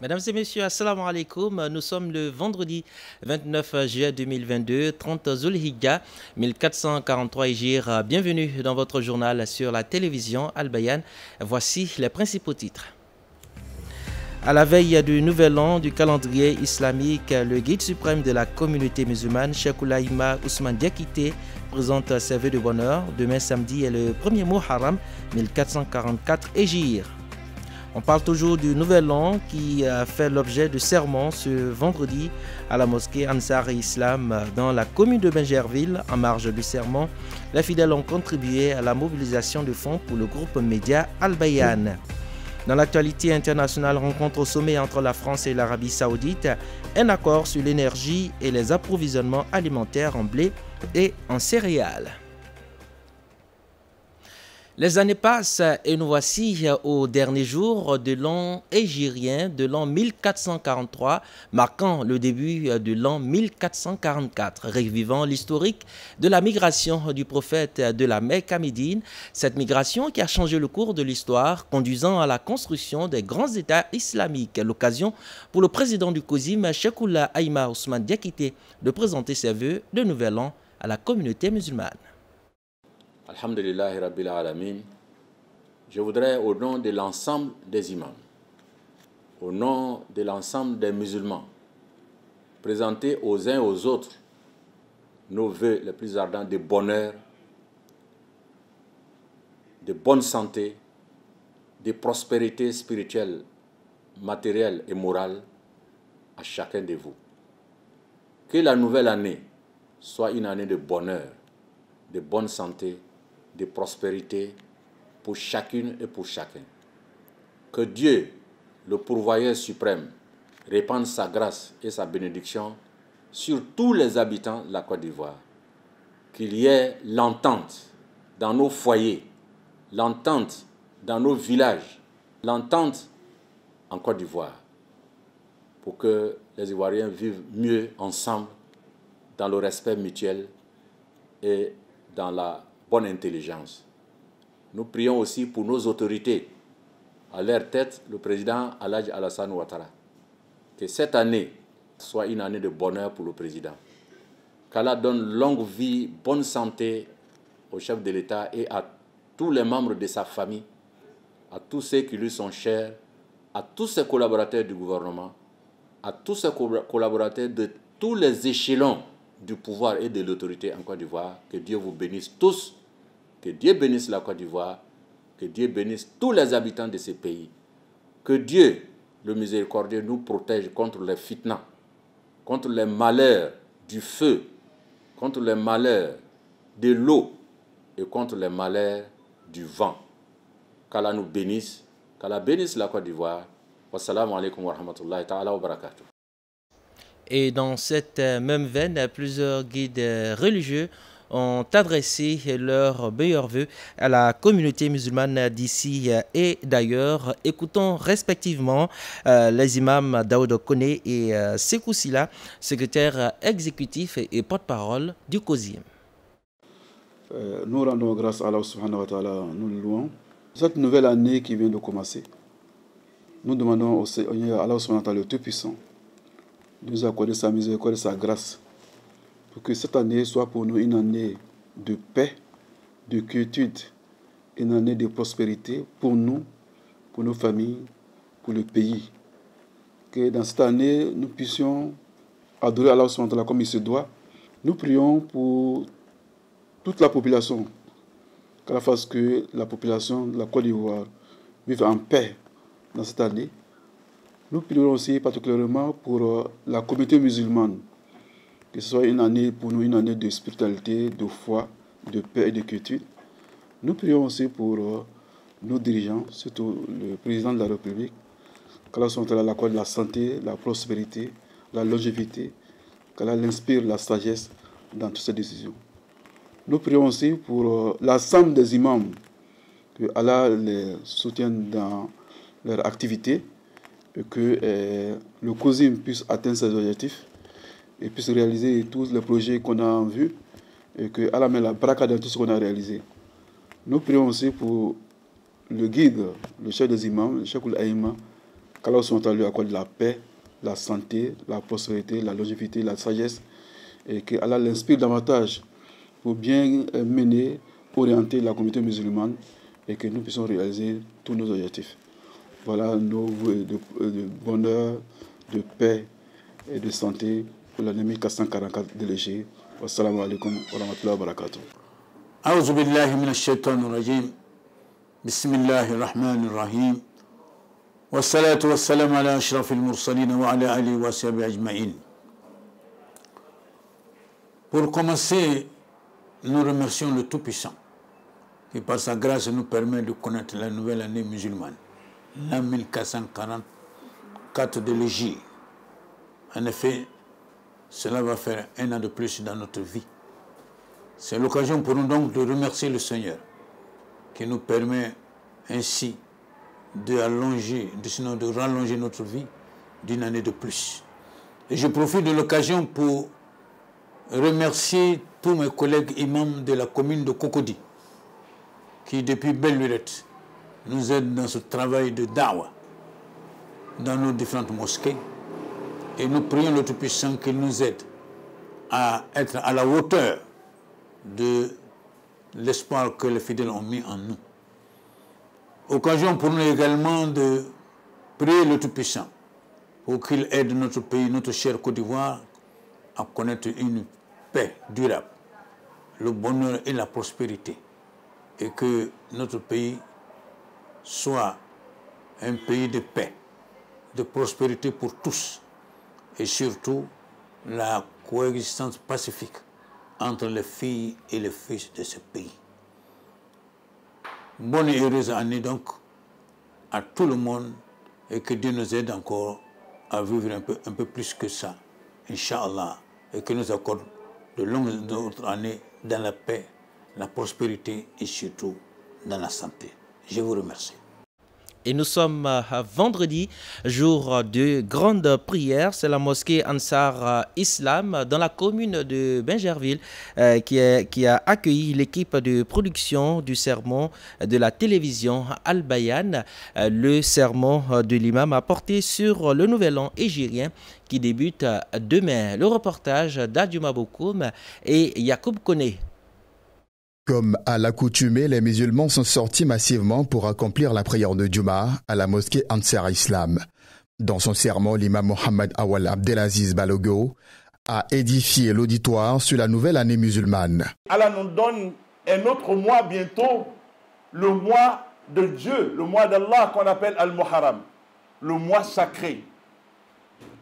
Mesdames et messieurs, assalamu alaikum. Nous sommes le vendredi 29 juillet 2022, 30 Zulhijja 1443 Hijr. Bienvenue dans votre journal sur la télévision Al-Bayan. Voici les principaux titres. À la veille du nouvel an du calendrier islamique, le guide suprême de la communauté musulmane, Cheikh Oulaïma Ousmane Diakité, présente ses vœux de bonheur. Demain samedi est le premier Muharram 1444 Hijr. On parle toujours du nouvel an qui a fait l'objet de sermons ce vendredi à la mosquée Ansar et Islam dans la commune de Benjerville. En marge du sermon, les fidèles ont contribué à la mobilisation de fonds pour le groupe média Al-Bayan. Dans l'actualité internationale, rencontre au sommet entre la France et l'Arabie Saoudite, un accord sur l'énergie et les approvisionnements alimentaires en blé et en céréales. Les années passent et nous voici au dernier jour de l'an hégirien de l'an 1443, marquant le début de l'an 1444, revivant l'historique de la migration du prophète de la Mecque à Médine, cette migration qui a changé le cours de l'histoire, conduisant à la construction des grands États islamiques. L'occasion pour le président du COSIM, Cheikh Oulaïma Ousmane Diakité, de présenter ses vœux de nouvel an à la communauté musulmane. Alhamdulillahi Rabbil Alamin. Je voudrais, au nom de l'ensemble des imams, au nom de l'ensemble des musulmans, présenter aux uns et aux autres nos vœux les plus ardents de bonheur, de bonne santé, de prospérité spirituelle, matérielle et morale à chacun de vous. Que la nouvelle année soit une année de bonheur, de bonne santé, de prospérité pour chacune et pour chacun. Que Dieu, le pourvoyeur suprême, répande sa grâce et sa bénédiction sur tous les habitants de la Côte d'Ivoire. Qu'il y ait l'entente dans nos foyers, l'entente dans nos villages, l'entente en Côte d'Ivoire, pour que les Ivoiriens vivent mieux ensemble, dans le respect mutuel et dans la bonne intelligence. Nous prions aussi pour nos autorités, à leur tête le président Alhaji Alassane Ouattara. Que cette année soit une année de bonheur pour le président. Qu'Allah donne longue vie, bonne santé au chef de l'État et à tous les membres de sa famille, à tous ceux qui lui sont chers, à tous ses collaborateurs du gouvernement, à tous ses collaborateurs de tous les échelons du pouvoir et de l'autorité en Côte d'Ivoire. Que Dieu vous bénisse tous, que Dieu bénisse la Côte d'Ivoire, que Dieu bénisse tous les habitants de ce pays. Que Dieu, le miséricordieux, nous protège contre les fitnas, contre les malheurs du feu, contre les malheurs de l'eau et contre les malheurs du vent. Qu'Allah nous bénisse, qu'Allah bénisse la Côte d'Ivoire. Wassalamu alaikum wa rahmatullahi ta'ala wa barakatuh. Et dans cette même veine, plusieurs guides religieux ont adressé leurs meilleurs vœux à la communauté musulmane d'ici et d'ailleurs. Écoutons respectivement les imams Daoud Kone et Sekou Sila, secrétaire exécutif et porte-parole du COSIM. Nous rendons grâce à Allah subhanahu wa ta'ala, nous le louons. Cette nouvelle année qui vient de commencer, nous demandons au Seigneur Allah subhanahu wa ta'ala, le Tout-Puissant, de nous accorder sa miséricorde et sa grâce, pour que cette année soit pour nous une année de paix, de quiétude, une année de prospérité pour nous, pour nos familles, pour le pays. Que dans cette année, nous puissions adorer Allah subhanahu wa ta'ala comme il se doit. Nous prions pour toute la population, qu'Allah fasse que la population de la Côte d'Ivoire vive en paix dans cette année. Nous prions aussi particulièrement pour la communauté musulmane, que ce soit une année pour nous, une année de spiritualité, de foi, de paix et de quiétude. Nous prions aussi pour nos dirigeants, surtout le président de la République, qu'Allah l'accorde la santé, la prospérité, la longévité, qu'Allah l'inspire la sagesse dans toutes ses décisions. Nous prions aussi pour l'ensemble des imams, que Allah les soutienne dans leur activité, et que le COSIM puisse atteindre ses objectifs et puisse réaliser tous les projets qu'on a en vue et que Allah met la baraka dans tout ce qu'on a réalisé. Nous prions aussi pour le guide, le chef des imams, le Cheikh Oulaïma, qu'Allah lui accorde la paix, la santé, la prospérité, la longévité, la sagesse, et qu'Allah l'inspire davantage pour bien mener, orienter la communauté musulmane et que nous puissions réaliser tous nos objectifs. Voilà nos vœux de bonheur, de paix et de santé pour l'année 1444 de l'Égypte. Wassalamu alaikum wa rahmatullahi wa barakatuh. A'udhu billahi minash shaitanir rajim. Bismillahir rahmanir rahim. Wassalatu wassalamu ala ashrafil mursalin wa ala alihi wa sahbihi ajma'in. Pour commencer, nous remercions le Tout-Puissant qui par sa grâce nous permet de connaître la nouvelle année musulmane, l'an 1444 de l'Égypte. En effet, cela va faire un an de plus dans notre vie. C'est l'occasion pour nous donc de remercier le Seigneur qui nous permet ainsi de rallonger notre vie d'une année de plus. Et je profite de l'occasion pour remercier tous mes collègues imams de la commune de Cocody qui depuis belle lurette nous aident dans ce travail de da'wah dans nos différentes mosquées. Et nous prions le Tout-Puissant qu'il nous aide à être à la hauteur de l'espoir que les fidèles ont mis en nous. Occasion pour nous également de prier le Tout-Puissant pour qu'il aide notre pays, notre chère Côte d'Ivoire, à connaître une paix durable, le bonheur et la prospérité, et que notre pays soit un pays de paix, de prospérité pour tous, et surtout la coexistence pacifique entre les filles et les fils de ce pays. Bonne et heureuse année donc à tout le monde et que Dieu nous aide encore à vivre un peu plus que ça, Inch'Allah, et que nous accorde de longues autres années dans la paix, la prospérité et surtout dans la santé. Je vous remercie. Et nous sommes vendredi, jour de grande prière. C'est la mosquée Ansar Islam dans la commune de Bingerville qui a accueilli l'équipe de production du sermon de la télévision Al-Bayan. Le sermon de l'imam a porté sur le nouvel an égyrien qui débute demain. Le reportage d'Adjuma Bokoum et Yacoub Koné. Comme à l'accoutumée, les musulmans sont sortis massivement pour accomplir la prière de Juma à la mosquée Ansar Islam. Dans son sermon, l'imam Mohamed Awal Abdelaziz Balogo a édifié l'auditoire sur la nouvelle année musulmane. Allah nous donne un autre mois bientôt, le mois de Dieu, le mois d'Allah qu'on appelle Al-Muharram, le mois sacré.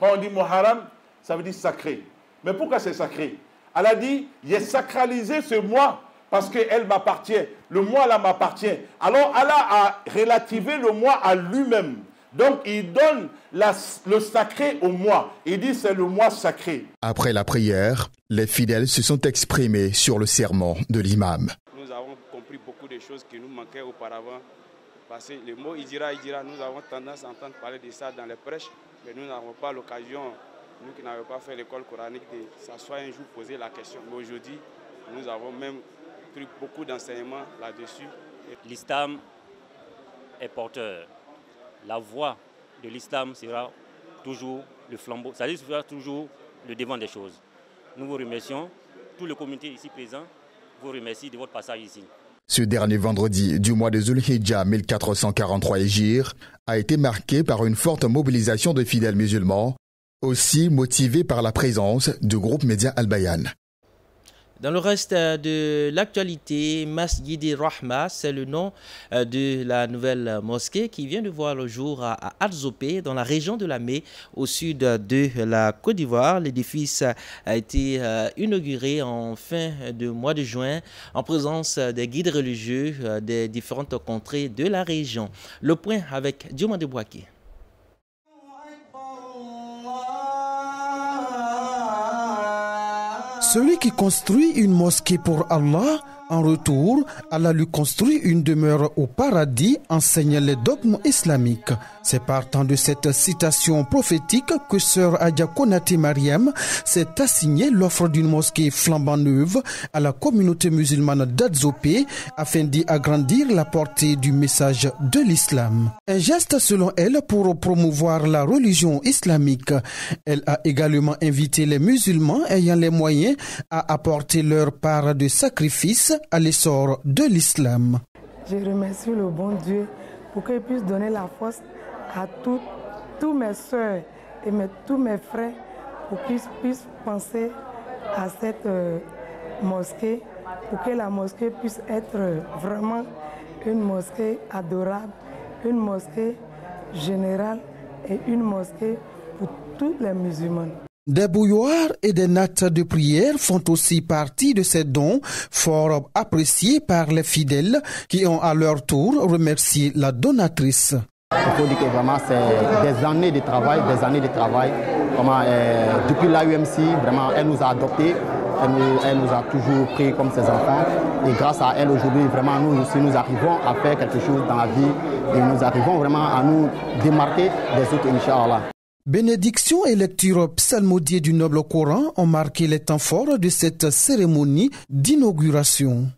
Quand on dit Muharram, ça veut dire sacré. Mais pourquoi c'est sacré? Allah dit, j'ai sacralisé ce mois parce qu'elle m'appartient, le mois là m'appartient. Alors Allah a relativé le mois à lui-même. Donc il donne le sacré au mois. Il dit c'est le mois sacré. Après la prière, les fidèles se sont exprimés sur le sermon de l'imam. Nous avons compris beaucoup de choses qui nous manquaient auparavant. Parce que le mot Hijra, nous avons tendance à entendre parler de ça dans les prêches, mais nous n'avons pas l'occasion, nous qui n'avons pas fait l'école coranique, de s'asseoir un jour poser la question. Mais aujourd'hui, nous avons même pris beaucoup d'enseignements là-dessus. L'islam est porteur. La voix de l'islam sera toujours le flambeau, ça sera toujours le devant des choses. Nous vous remercions, tout le comité ici présent vous remercie de votre passage ici. Ce dernier vendredi du mois de Zulhijjah 1443 Hégire a été marqué par une forte mobilisation de fidèles musulmans, aussi motivés par la présence du groupe média Al-Bayan. Dans le reste de l'actualité, Masjid Rahma, c'est le nom de la nouvelle mosquée qui vient de voir le jour à Adzopé, dans la région de la Mé, au sud de la Côte d'Ivoire. L'édifice a été inauguré en fin de mois de juin en présence des guides religieux des différentes contrées de la région. Le point avec Diomande Bouaké. Celui qui construit une mosquée pour Allah, en retour, Allah lui construit une demeure au paradis, enseigne les dogmes islamiques. C'est partant de cette citation prophétique que sœur Adja Konaté Mariam s'est assignée l'offre d'une mosquée flambant neuve à la communauté musulmane d'Adzopé afin d'y agrandir la portée du message de l'islam. Un geste selon elle pour promouvoir la religion islamique. Elle a également invité les musulmans ayant les moyens à apporter leur part de sacrifice à l'essor de l'islam. Je remercie le bon Dieu pour qu'il puisse donner la force à tous mes soeurs et tous mes frères pour qu'ils puissent penser à cette mosquée, pour que la mosquée puisse être vraiment une mosquée adorable, une mosquée générale et une mosquée pour tous les musulmans. Des bouilloires et des nattes de prière font aussi partie de ces dons fort appréciés par les fidèles qui ont à leur tour remercié la donatrice. Il faut dire que vraiment c'est des années de travail, depuis l'AUMC, vraiment elle nous a adoptés, elle nous a toujours pris comme ses enfants et grâce à elle aujourd'hui vraiment nous aussi nous arrivons à faire quelque chose dans la vie et nous arrivons vraiment à nous démarquer des autres, Inch'Allah. Bénédiction et lecture psalmodiée du noble Coran ont marqué les temps forts de cette cérémonie d'inauguration.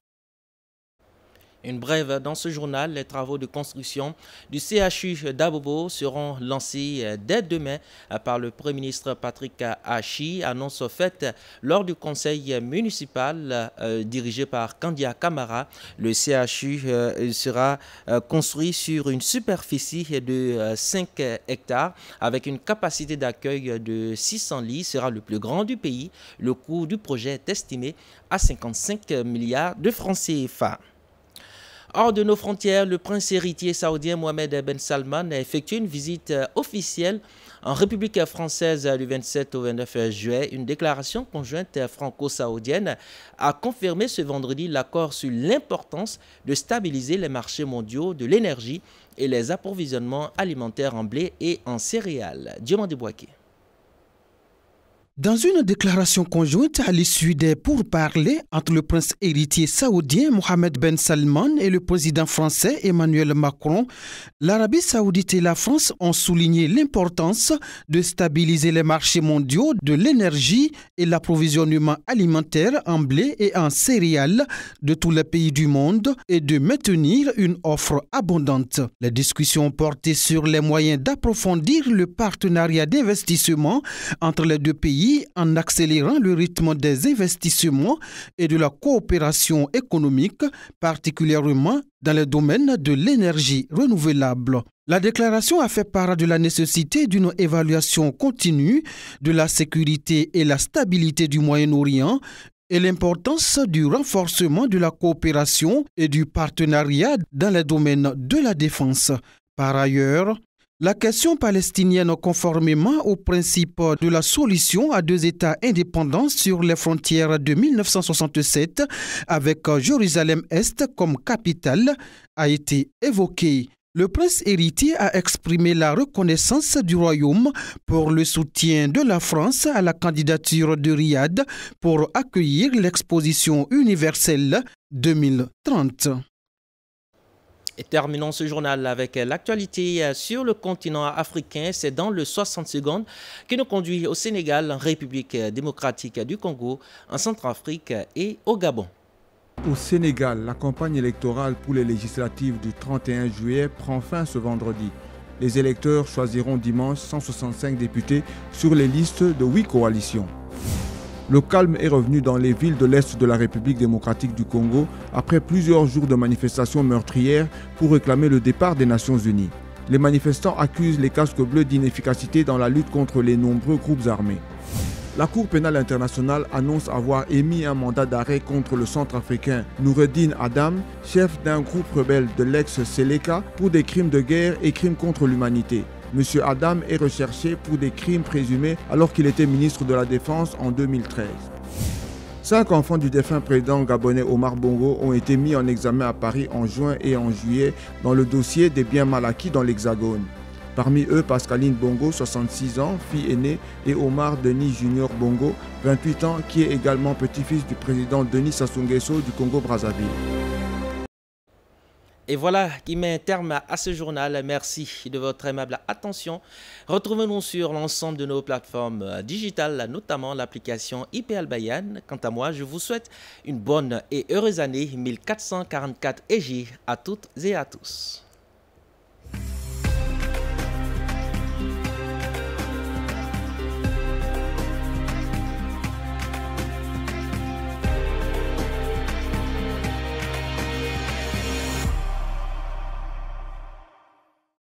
Une brève dans ce journal, les travaux de construction du CHU d'Abobo seront lancés dès demain par le Premier ministre Patrick Hachi, annonce faite lors du conseil municipal dirigé par Kandia Kamara. Le CHU sera construit sur une superficie de 5 hectares avec une capacité d'accueil de 600 lits, sera le plus grand du pays. Le coût du projet est estimé à 55 milliards de francs CFA. Hors de nos frontières, le prince héritier saoudien Mohamed Ben Salman a effectué une visite officielle en République française du 27 au 29 juillet. Une déclaration conjointe franco-saoudienne a confirmé ce vendredi l'accord sur l'importance de stabiliser les marchés mondiaux de l'énergie et les approvisionnements alimentaires en blé et en céréales. Diomande Bouaké. Dans une déclaration conjointe à l'issue des pourparlers entre le prince héritier saoudien Mohamed Ben Salman et le président français Emmanuel Macron, l'Arabie saoudite et la France ont souligné l'importance de stabiliser les marchés mondiaux de l'énergie et l'approvisionnement alimentaire en blé et en céréales de tous les pays du monde et de maintenir une offre abondante. Les discussions portaient sur les moyens d'approfondir le partenariat d'investissement entre les deux pays en accélérant le rythme des investissements et de la coopération économique, particulièrement dans le domaine de l'énergie renouvelable. La déclaration a fait part de la nécessité d'une évaluation continue de la sécurité et la stabilité du Moyen-Orient et l'importance du renforcement de la coopération et du partenariat dans les domaines de la défense. Par ailleurs, la question palestinienne, conformément au principe de la solution à deux États indépendants sur les frontières de 1967, avec Jérusalem-Est comme capitale, a été évoquée. Le prince héritier a exprimé la reconnaissance du royaume pour le soutien de la France à la candidature de Riyad pour accueillir l'exposition universelle 2030. Et terminons ce journal avec l'actualité sur le continent africain. C'est dans le 60 secondes qui nous conduit au Sénégal, en République démocratique du Congo, en Centrafrique et au Gabon. Au Sénégal, la campagne électorale pour les législatives du 31 juillet prend fin ce vendredi. Les électeurs choisiront dimanche 165 députés sur les listes de 8 coalitions. Le calme est revenu dans les villes de l'Est de la République démocratique du Congo après plusieurs jours de manifestations meurtrières pour réclamer le départ des Nations Unies. Les manifestants accusent les casques bleus d'inefficacité dans la lutte contre les nombreux groupes armés. La Cour pénale internationale annonce avoir émis un mandat d'arrêt contre le centrafricain Noureddine Adam, chef d'un groupe rebelle de l'ex-Seleka, pour des crimes de guerre et crimes contre l'humanité. M. Adam est recherché pour des crimes présumés alors qu'il était ministre de la Défense en 2013. 5 enfants du défunt président gabonais Omar Bongo ont été mis en examen à Paris en juin et en juillet dans le dossier des biens mal acquis dans l'Hexagone. Parmi eux, Pascaline Bongo, 66 ans, fille aînée, et Omar Denis Junior Bongo, 28 ans, qui est également petit-fils du président Denis Sassou Nguesso du Congo-Brazzaville. Et voilà qui met un terme à ce journal. Merci de votre aimable attention. Retrouvez-nous sur l'ensemble de nos plateformes digitales, notamment l'application IP Al Bayan. Quant à moi, je vous souhaite une bonne et heureuse année 1444 Hégire à toutes et à tous.